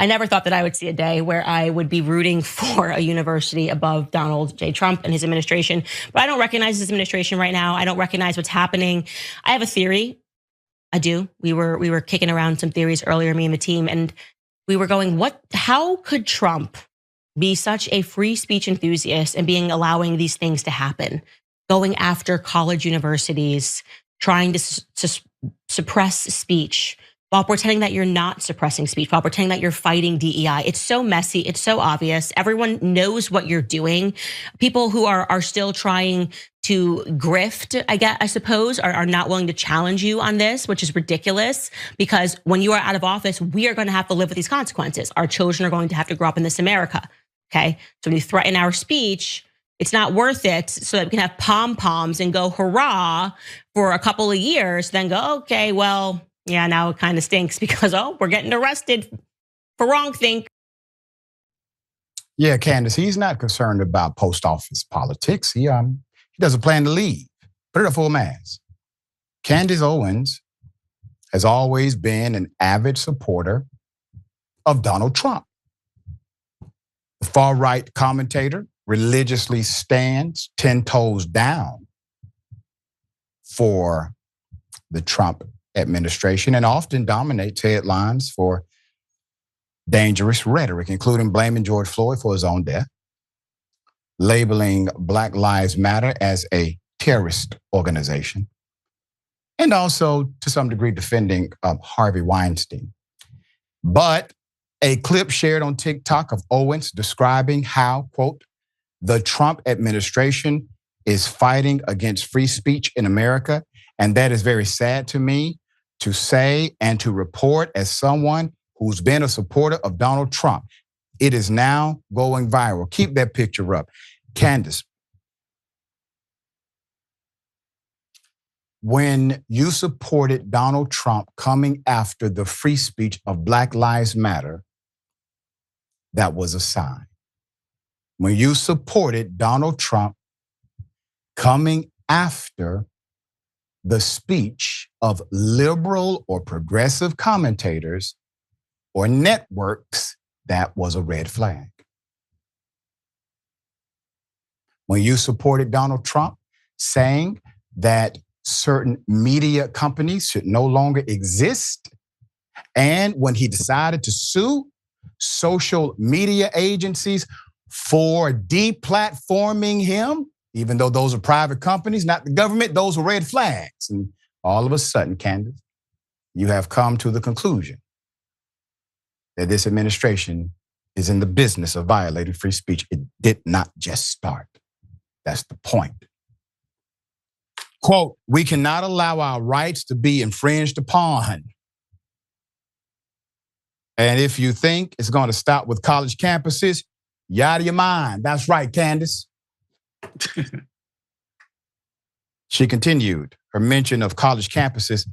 I never thought that I would see a day where I would be rooting for a university above Donald J. Trump and his administration. But I don't recognize his administration right now. I don't recognize what's happening. I have a theory. I do. We were kicking around some theories earlier, me and the team, and we were going, how could Trump be such a free speech enthusiast and allowing these things to happen? Going after college universities, trying to suppress speech, while pretending that you're not suppressing speech, while pretending that you're fighting DEI. It's so messy, it's so obvious. Everyone knows what you're doing. People who are still trying to grift, I suppose, are not willing to challenge you on this, which is ridiculous, because when you are out of office, we are gonna have to live with these consequences. Our children are going to have to grow up in this America, okay? So when you threaten our speech, it's not worth it so that we can have pom-poms and go hurrah for a couple of years, then go, okay, well, yeah, now it kind of stinks because, we're getting arrested for wrong think. Yeah, Candace, he's not concerned about post office politics. He doesn't plan to leave. Put it up full mass. Candace Owens has always been an avid supporter of Donald Trump. The far-right commentator religiously stands 10 toes down for the Trump administration and often dominates headlines for dangerous rhetoric, including blaming George Floyd for his own death, labeling Black Lives Matter as a terrorist organization, and also to some degree defending Harvey Weinstein. But a clip shared on TikTok of Owens describing how, quote, the Trump administration is fighting against free speech in America. And that is very sad to me to say and to report as someone who's been a supporter of Donald Trump. It is now going viral. Keep that picture up. Candace, when you supported Donald Trump coming after the free speech of Black Lives Matter, that was a sign. When you supported Donald Trump coming after the speech of liberal or progressive commentators or networks, that was a red flag. When you supported Donald Trump saying that certain media companies should no longer exist, and when he decided to sue social media agencies for deplatforming him, even though those are private companies, not the government, those were red flags. And all of a sudden, Candace, you have come to the conclusion that this administration is in the business of violating free speech. It did not just start. That's the point. Quote, we cannot allow our rights to be infringed upon. And if you think it's going to stop with college campuses, you're out of your mind. That's right, Candace. She continued. Her mention of college campuses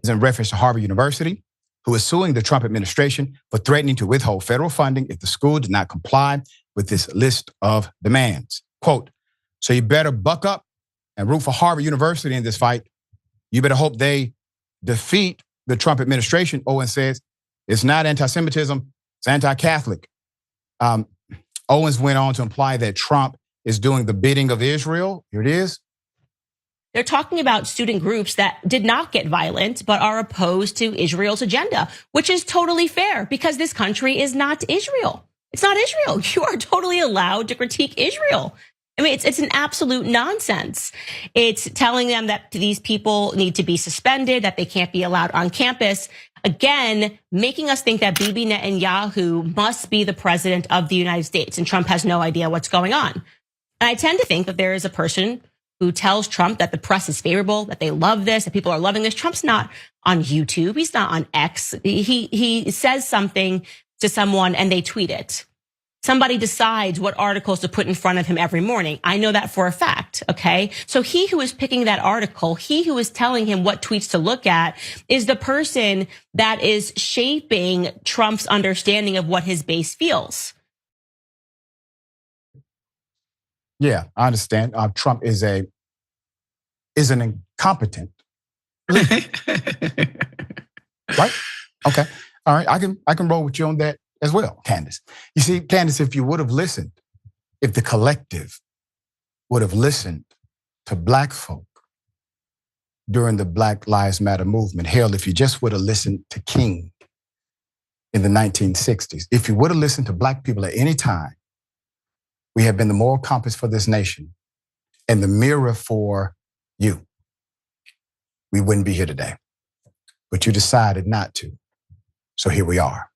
is in reference to Harvard University, who is suing the Trump administration for threatening to withhold federal funding if the school did not comply with this list of demands. Quote, so you better buck up and root for Harvard University in this fight. You better hope they defeat the Trump administration, Owens says. It's not anti-Semitism, it's anti-Catholic. Owens went on to imply that Trump is doing the bidding of Israel. Here it is. They're talking about student groups that did not get violent, but are opposed to Israel's agenda, which is totally fair because this country is not Israel. It's not Israel. You are totally allowed to critique Israel. I mean, it's an absolute nonsense. It's telling them that these people need to be suspended, that they can't be allowed on campus. Again, making us think that Bibi Netanyahu must be the president of the United States and Trump has no idea what's going on. And I tend to think that there is a person who tells Trump that the press is favorable, that they love this, that people are loving this. Trump's not on YouTube. He's not on X. He says something to someone and they tweet it. Somebody decides what articles to put in front of him every morning. I know that for a fact, okay? So he who is picking that article, he who is telling him what tweets to look at is the person that is shaping Trump's understanding of what his base feels. Yeah, I understand. Trump is an incompetent leader. Right? Okay. All right. I can roll with you on that as well, Candace. You see, Candace, if you would have listened, if the collective would have listened to Black folk during the Black Lives Matter movement, hell, if you just would have listened to King in the 1960s, if you would have listened to Black people at any time, we have been the moral compass for this nation and the mirror for you, we wouldn't be here today. But you decided not to. So here we are.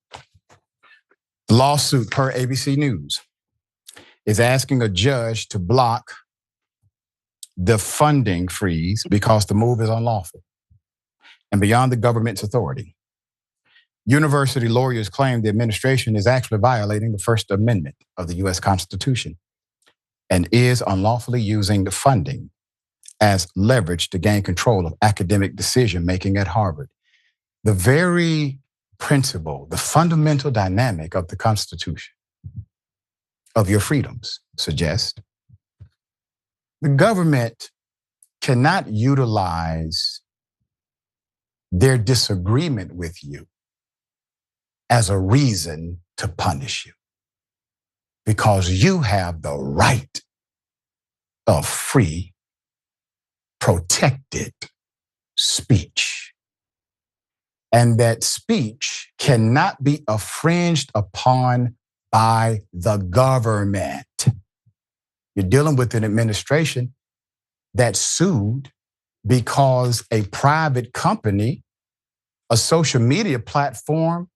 The lawsuit, per ABC News, is asking a judge to block the funding freeze because the move is unlawful and beyond the government's authority. University lawyers claim the administration is actually violating the First Amendment of the US Constitution and is unlawfully using the funding as leverage to gain control of academic decision-making at Harvard. The very principle, the fundamental dynamic of the Constitution, of your freedoms, suggest the government cannot utilize their disagreement with you as a reason to punish you, because you have the right of free, protected speech. And that speech cannot be infringed upon by the government. You're dealing with an administration that sued because a private company, a social media platform,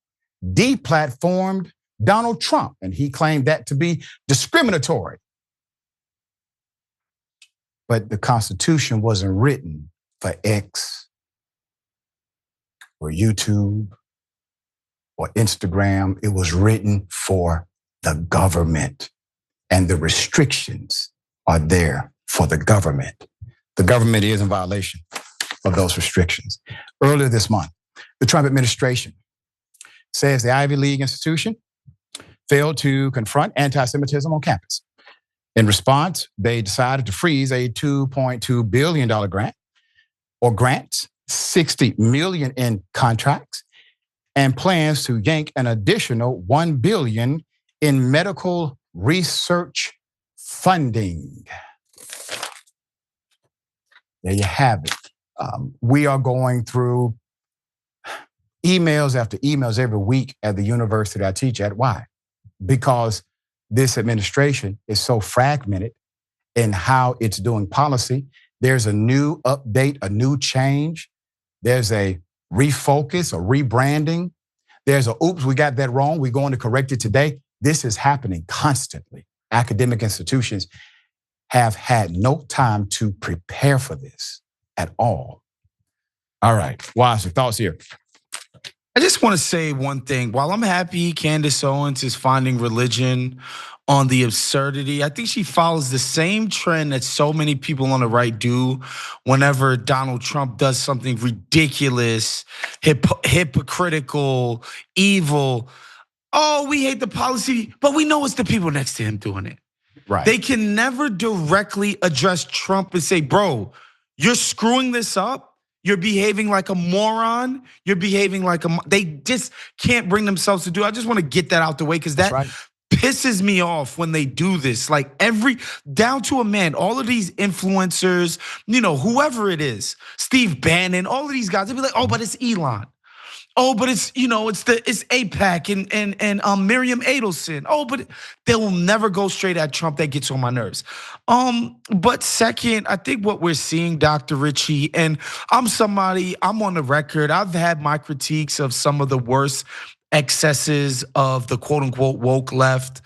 deplatformed Donald Trump, and he claimed that to be discriminatory. But the Constitution wasn't written for X or YouTube or Instagram. It was written for the government, and the restrictions are there for the government. The government is in violation of those restrictions. Earlier this month, the Trump administration says the Ivy League institution failed to confront anti-Semitism on campus. In response, they decided to freeze a $2.2 billion grant or grants, $60 million in contracts, and plans to yank an additional $1 billion in medical research funding. There you have it. We are going through emails after emails every week at the university I teach at. Why? Because this administration is so fragmented in how it's doing policy. There's a new update, a new change. There's a refocus, a rebranding. There's a, oops, we got that wrong. We're going to correct it today. This is happening constantly. Academic institutions have had no time to prepare for this at all. All right, Wosny, thoughts here? I just want to say one thing. While I'm happy Candace Owens is finding religion on the absurdity, I think she follows the same trend that so many people on the right do whenever Donald Trump does something ridiculous, hypocritical, evil. Oh, we hate the policy, but we know it's the people next to him doing it. Right. They can never directly address Trump and say, bro, you're screwing this up. You're behaving like a moron. You're behaving like they just can't bring themselves to do it. I just want to get that out the way because that pisses me off when they do this. Like down to a man, all of these influencers, whoever it is, Steve Bannon, all of these guys, they'll be like, oh, but it's Elon. Oh, but it's it's AIPAC and Miriam Adelson. Oh, but they will never go straight at Trump. That gets on my nerves. But second, I think what we're seeing, Dr. Richey, and I'm on the record. I've had my critiques of some of the worst excesses of the quote unquote woke left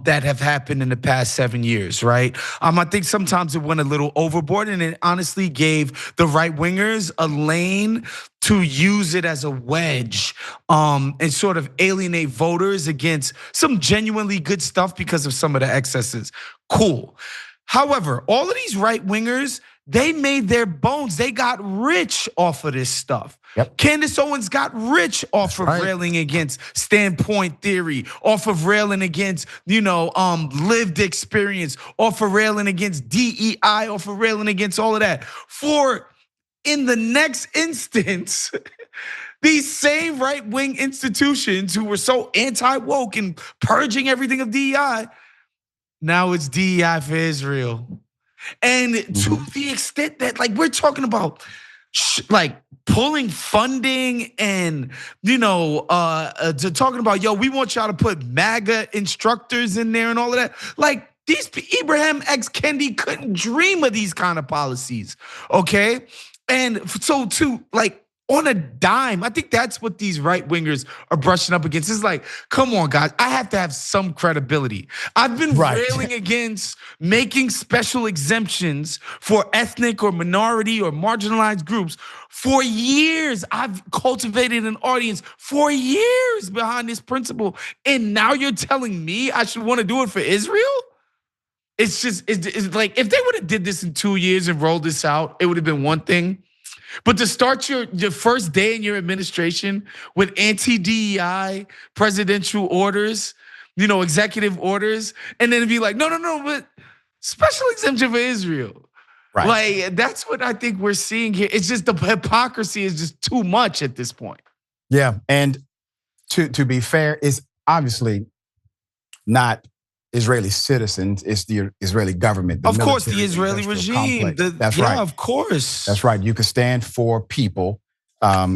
that have happened in the past 7 years, right? I think sometimes it went a little overboard and it honestly gave the right wingers a lane to use it as a wedge and sort of alienate voters against some genuinely good stuff because of some of the excesses. Cool. However, all of these right wingers, they made their bones. They got rich off of this stuff. Yep. Candace Owens got rich off of railing against standpoint theory, off of railing against, lived experience, off of railing against DEI, off of railing against all of that. For in the next instance, These same right-wing institutions who were so anti-woke and purging everything of DEI, now it's DEI for Israel. And to the extent that, like, we're talking about like pulling funding and, to talking about, yo, we want y'all to put MAGA instructors in there and all of that. Like, these Ibrahim X. Kendi couldn't dream of these kind of policies, okay? And so to like, on a dime, I think that's what these right wingers are brushing up against. It's like, come on, guys, I have to have some credibility. I've been railing against making special exemptions for ethnic or minority or marginalized groups for years. I've cultivated an audience for years behind this principle. And now you're telling me I should want to do it for Israel? It's just, it's like, if they would have did this in 2 years and rolled this out, it would have been one thing. But to start your first day in your administration with anti-DEI presidential orders, executive orders, and then be like, no, but special exemption for Israel. Right. Like, that's what I think we're seeing here. It's just the hypocrisy is just too much at this point. Yeah, and to be fair, it's obviously not Israeli citizens, it's the Israeli government. Of course, the Israeli regime. That's right. Of course. That's right. You can stand for people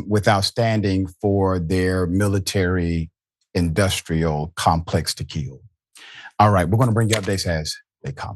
without standing for their military industrial complex to kill. All right, we're going to bring you updates as they come.